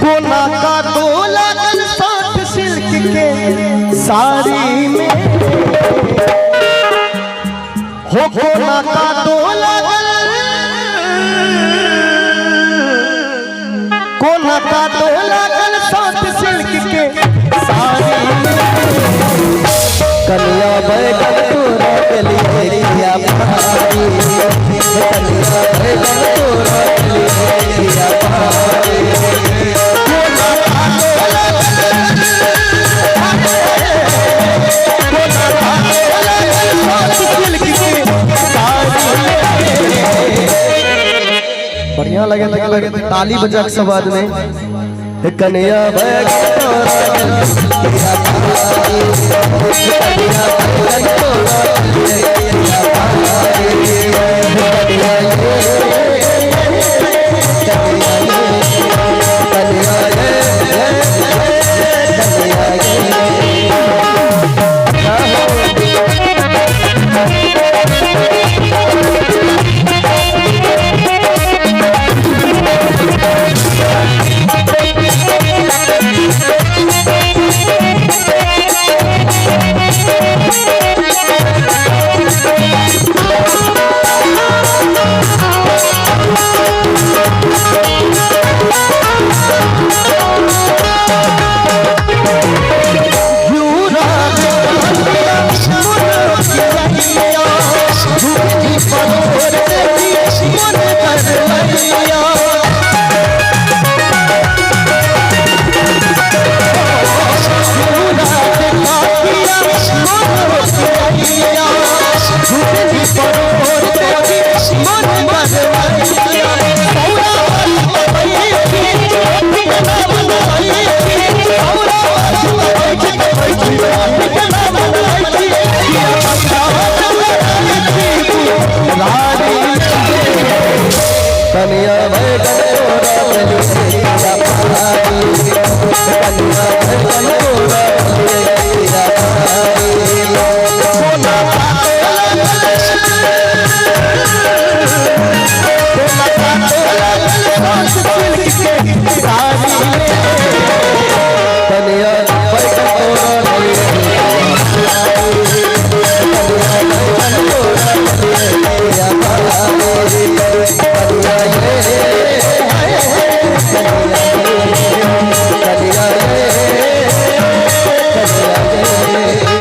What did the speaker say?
कोना का दो लगन साथ सिल्क के साड़ी में हो कोना का दो लगन कोना का दो लगन साथ सिल्क के साड़ी में कन्या बैगन तोरा के लिए दिया भाई कन्या बैगन तोरा के लिए दिया भाई बढ़िया लगे ताली बजा के सब आदमी कन्या बैगन तोरा के लिए दिया भाई